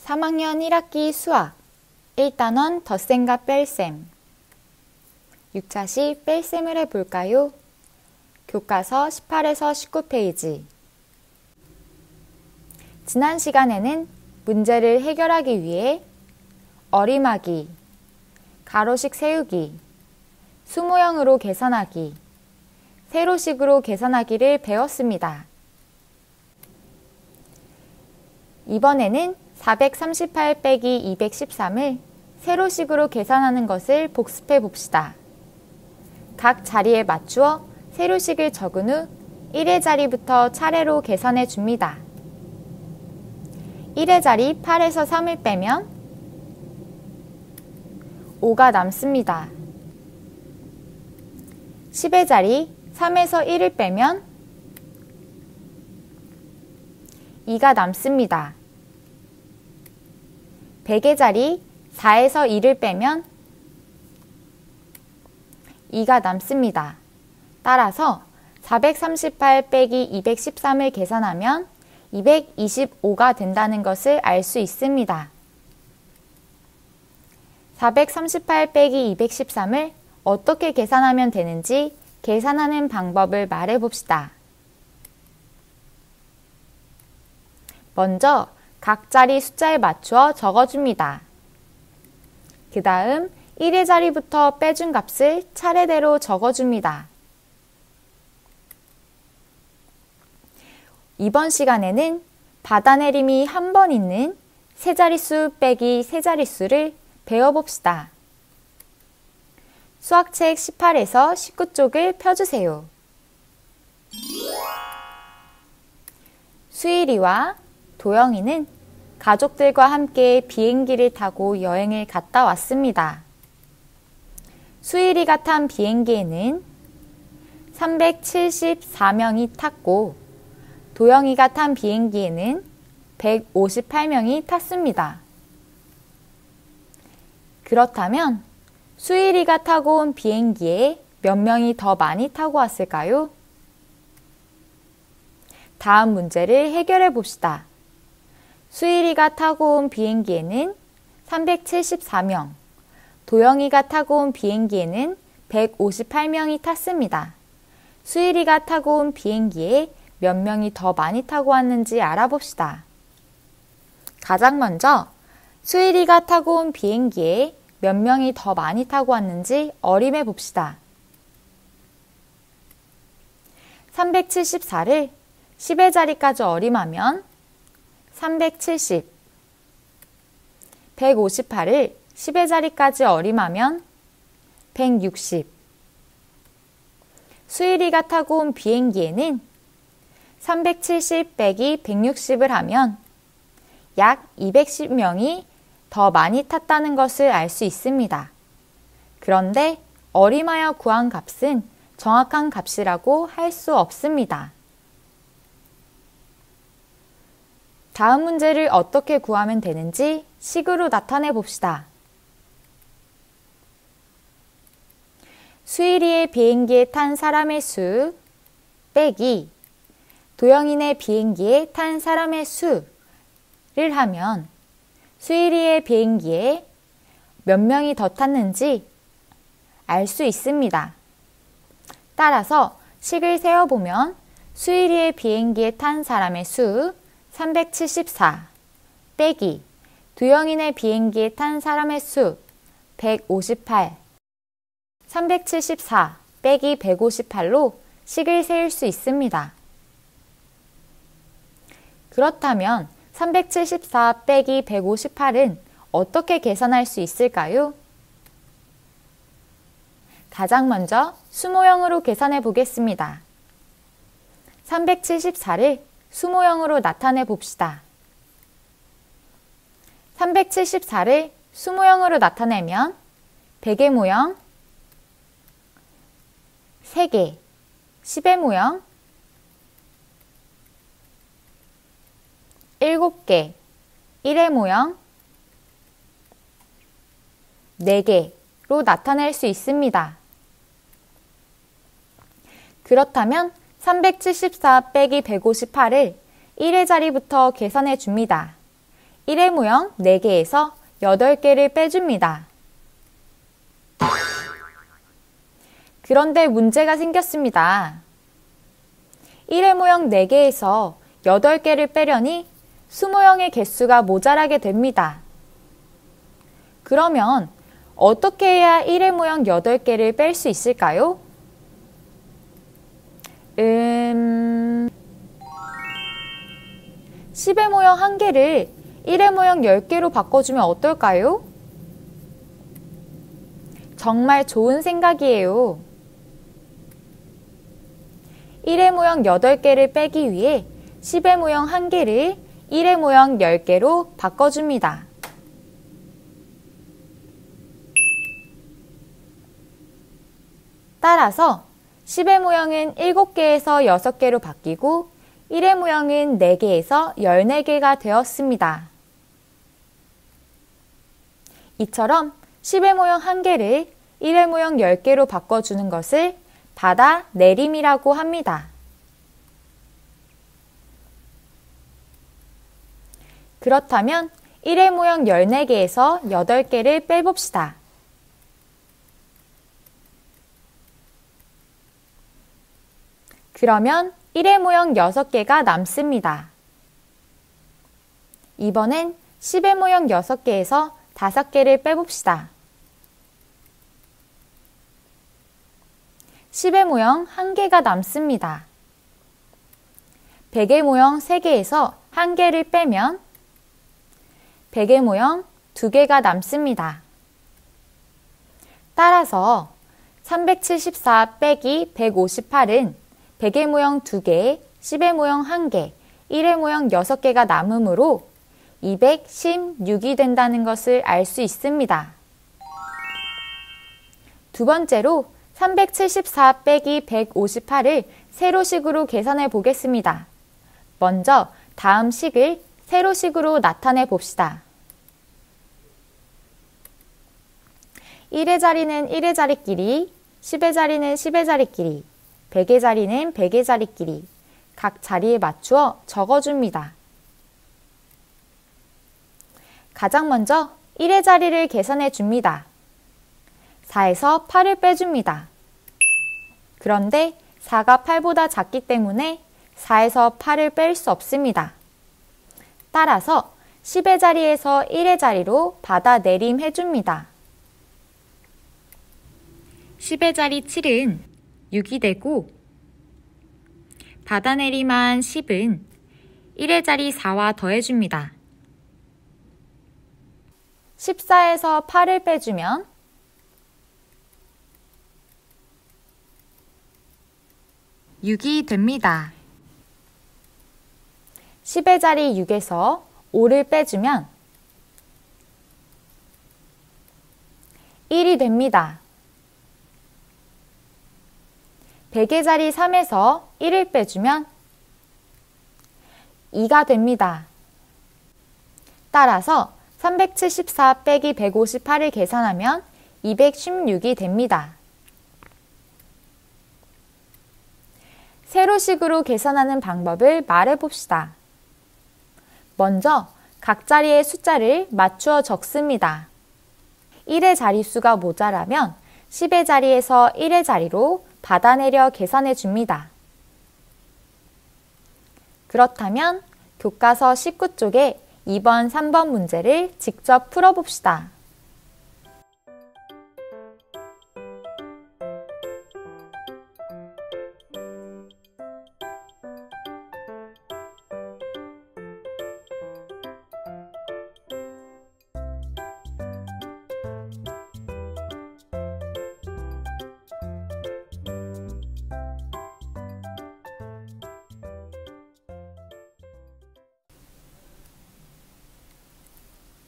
3학년 1학기 수학 1단원 덧셈과 뺄셈 6차시 뺄셈을 해볼까요? 교과서 18에서 19페이지. 지난 시간에는 문제를 해결하기 위해 어림하기, 가로식 세우기, 수모형으로 계산하기, 세로식으로 계산하기를 배웠습니다. 이번에는 438 빼기 213을 세로식으로 계산하는 것을 복습해 봅시다. 각 자리에 맞추어 세로식을 적은 후 1의 자리부터 차례로 계산해 줍니다. 1의 자리 8에서 3을 빼면 5가 남습니다. 10의 자리 3에서 1을 빼면 2가 남습니다. 100의 자리 4에서 2를 빼면 2가 남습니다. 따라서 438 빼기 213을 계산하면 225가 된다는 것을 알 수 있습니다. 438 빼기 213을 어떻게 계산하면 되는지 계산하는 방법을 말해 봅시다. 먼저 각 자리 숫자에 맞추어 적어줍니다. 그 다음 1의 자리부터 빼준 값을 차례대로 적어줍니다. 이번 시간에는 받아내림이 한 번 있는 세자릿수 빼기 세자릿수를 배워봅시다. 수학책 18에서 19쪽을 펴주세요. 수일이와 도영이는 가족들과 함께 비행기를 타고 여행을 갔다 왔습니다. 수일이가 탄 비행기에는 374명이 탔고 도영이가 탄 비행기에는 158명이 탔습니다. 그렇다면 수일이가 타고 온 비행기에 몇 명이 더 많이 타고 왔을까요? 다음 문제를 해결해 봅시다. 수일이가 타고 온 비행기에는 374명, 도영이가 타고 온 비행기에는 158명이 탔습니다. 수일이가 타고 온 비행기에 몇 명이 더 많이 타고 왔는지 알아봅시다. 가장 먼저 수일이가 타고 온 비행기에 몇 명이 더 많이 타고 왔는지 어림해 봅시다. 374를 10의 자리까지 어림하면 370, 158을 10의 자리까지 어림하면 160. 수일이가 타고 온 비행기에는 370 빼기 160을 하면 약 210명이 더 많이 탔다는 것을 알 수 있습니다. 그런데 어림하여 구한 값은 정확한 값이라고 할 수 없습니다. 다음 문제를 어떻게 구하면 되는지 식으로 나타내 봅시다. 수일이의 비행기에 탄 사람의 수 빼기 도영이네 비행기에 탄 사람의 수를 하면 수일이의 비행기에 몇 명이 더 탔는지 알 수 있습니다. 따라서 식을 세어보면 수일이의 비행기에 탄 사람의 수 374 빼기 도영이네 비행기에 탄 사람의 수 158 374 빼기 158로 식을 세울 수 있습니다. 그렇다면 374 빼기 158은 어떻게 계산할 수 있을까요? 가장 먼저 수모형으로 계산해 보겠습니다. 374를 수모형으로 나타내 봅시다. 374를 수모형으로 나타내면 100의 모형, 3개, 10의 모형, 7개, 1의 모형, 4개로 나타낼 수 있습니다. 그렇다면 374 빼기 158을 1의 자리부터 계산해 줍니다. 1의 모형 4개에서 8개를 빼줍니다. 그런데 문제가 생겼습니다. 1의 모형 4개에서 8개를 빼려니 수모형의 개수가 모자라게 됩니다. 그러면 어떻게 해야 1의 모형 8개를 뺄 수 있을까요? 10의 모형 1개를 1의 모형 10개로 바꿔주면 어떨까요? 정말 좋은 생각이에요. 1의 모형 8개를 빼기 위해 10의 모형 1개를 1의 모형 10개로 바꿔줍니다. 따라서 10의 모형은 7개에서 6개로 바뀌고 1의 모형은 4개에서 14개가 되었습니다. 이처럼 10의 모형 1개를 1의 모형 10개로 바꿔주는 것을 받아내림이라고 합니다. 그렇다면 1의 모형 14개에서 8개를 빼봅시다. 그러면 1의 모형 6개가 남습니다. 이번엔 10의 모형 6개에서 5개를 빼봅시다. 10의 모형 1개가 남습니다. 100의 모형 3개에서 1개를 빼면 100의 모형 2개가 남습니다. 따라서 374 빼기 158은 100의 모형 2개, 10의 모형 1개, 1의 모형 6개가 남으므로 216이 된다는 것을 알 수 있습니다. 두 번째로 374 빼기 158을 세로식으로 계산해 보겠습니다. 먼저 다음 식을 세로식으로 나타내 봅시다. 1의 자리는 1의 자리끼리, 10의 자리는 10의 자리끼리, 100의 자리는 100의 자리끼리 각 자리에 맞추어 적어줍니다. 가장 먼저 1의 자리를 계산해 줍니다. 4에서 8을 빼줍니다. 그런데 4가 8보다 작기 때문에 4에서 8을 뺄 수 없습니다. 따라서 10의 자리에서 1의 자리로 받아내림 해줍니다. 10의 자리 7은 6이 되고 받아내림한 10은 1의 자리 4와 더해줍니다. 14에서 8을 빼주면 6이 됩니다. 10의 자리 6에서 5를 빼주면 1이 됩니다. 100의 자리 3에서 1을 빼주면 2가 됩니다. 따라서 374 빼기 158을 계산하면 216이 됩니다. 세로식으로 계산하는 방법을 말해봅시다. 먼저 각 자리의 숫자를 맞추어 적습니다. 1의 자릿수가 모자라면 10의 자리에서 1의 자리로 받아내려 계산해 줍니다. 그렇다면 교과서 19쪽에 2번, 3번 문제를 직접 풀어봅시다.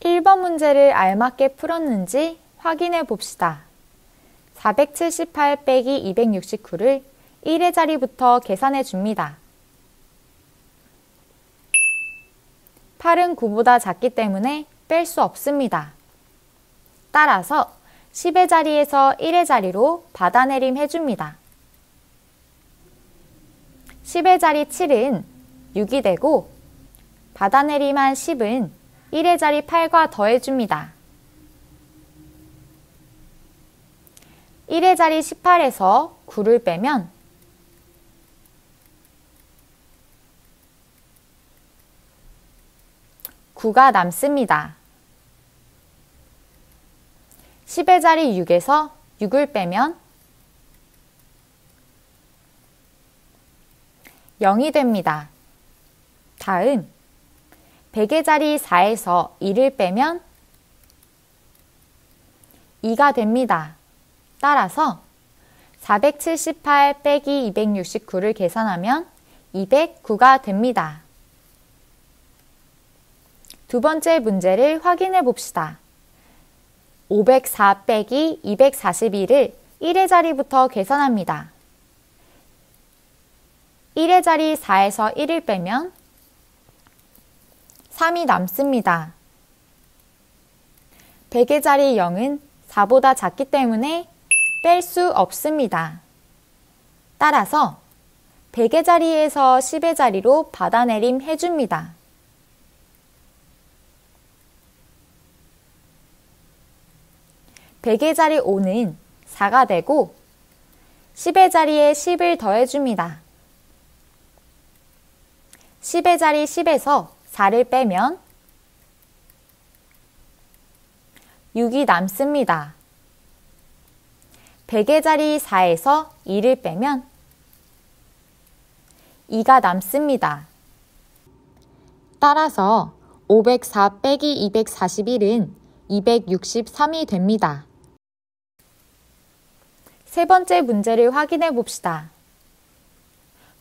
1번 문제를 알맞게 풀었는지 확인해 봅시다. 478 빼기 269를 1의 자리부터 계산해 줍니다. 8은 9보다 작기 때문에 뺄 수 없습니다. 따라서 10의 자리에서 1의 자리로 받아내림 해줍니다. 10의 자리 7은 6이 되고 받아내림한 10은 1의 자리 8과 더해줍니다. 1의 자리 18에서 9를 빼면 9가 남습니다. 10의 자리 6에서 6을 빼면 0이 됩니다. 다음 100의 자리 4에서 1을 빼면 2가 됩니다. 따라서 478 빼기 269를 계산하면 209가 됩니다. 두 번째 문제를 확인해 봅시다. 504 빼기 241을 1의 자리부터 계산합니다. 1의 자리 4에서 1을 빼면 3이 남습니다. 100의 자리 0은 4보다 작기 때문에 뺄 수 없습니다. 따라서 100의 자리에서 10의 자리로 받아내림 해줍니다. 100의 자리 5는 4가 되고 10의 자리에 10을 더해줍니다. 10의 자리 10에서 4를 빼면 6이 남습니다. 100의 자리 4에서 2를 빼면 2가 남습니다. 따라서 504 빼기 241은 263이 됩니다. 세 번째 문제를 확인해 봅시다.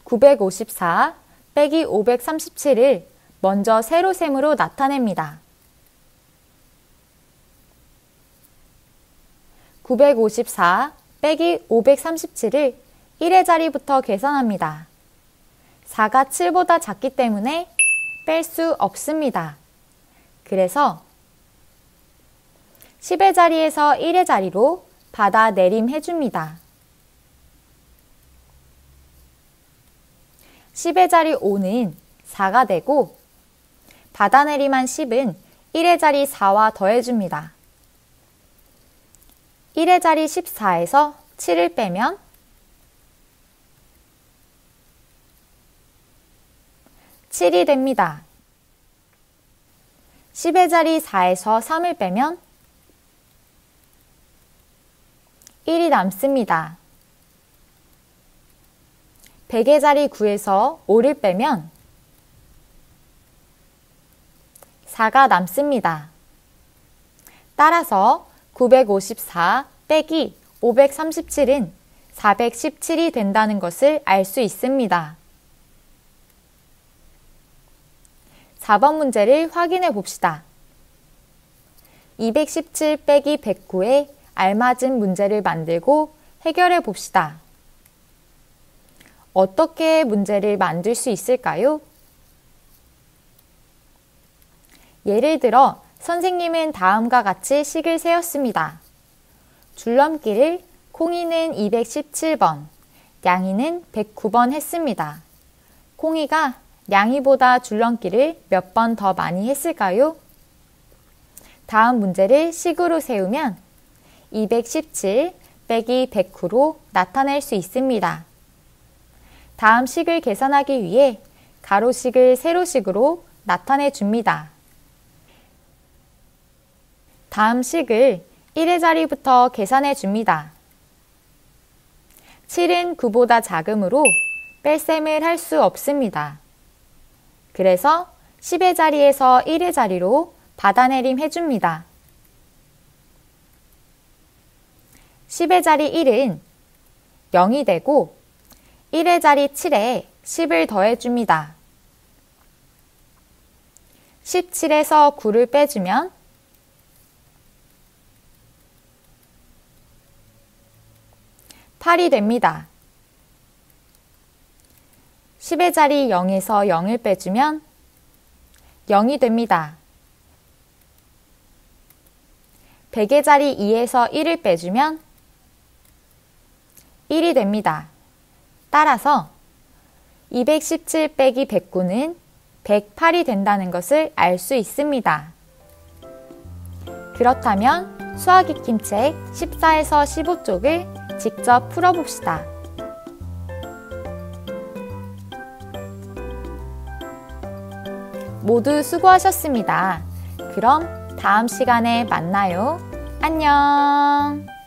954 빼기 537을 먼저 세로셈으로 나타냅니다. 954 빼기 537을 1의 자리부터 계산합니다. 4가 7보다 작기 때문에 뺄 수 없습니다. 그래서 10의 자리에서 1의 자리로 받아내림 해줍니다. 10의 자리 5는 4가 되고 받아내림한 10은 1의 자리 4와 더해줍니다. 1의 자리 14에서 7을 빼면 7이 됩니다. 10의 자리 4에서 3을 빼면 1이 남습니다. 100의 자리 9에서 5를 빼면 4가 남습니다. 따라서 954 빼기 537은 417이 된다는 것을 알 수 있습니다. 4번 문제를 확인해 봅시다. 217 빼기 109에 알맞은 문제를 만들고 해결해 봅시다. 어떻게 문제를 만들 수 있을까요? 예를 들어 선생님은 다음과 같이 식을 세웠습니다. 줄넘기를 콩이는 217번, 냥이는 109번 했습니다. 콩이가 냥이보다 줄넘기를 몇 번 더 많이 했을까요? 다음 문제를 식으로 세우면 217 빼기 109로 나타낼 수 있습니다. 다음 식을 계산하기 위해 가로식을 세로식으로 나타내 줍니다. 다음 식을 1의 자리부터 계산해 줍니다. 7은 9보다 작으므로 뺄셈을 할 수 없습니다. 그래서 10의 자리에서 1의 자리로 받아내림 해줍니다. 10의 자리 1은 0이 되고 1의 자리 7에 10을 더해줍니다. 17에서 9를 빼주면 8이 됩니다. 10의 자리 0에서 0을 빼주면 0이 됩니다. 100의 자리 2에서 1을 빼주면 1이 됩니다. 따라서 217 빼기 109는 108이 된다는 것을 알 수 있습니다. 그렇다면 수학 익힘책 14에서 15쪽을 직접 풀어봅시다. 모두 수고하셨습니다. 그럼 다음 시간에 만나요. 안녕!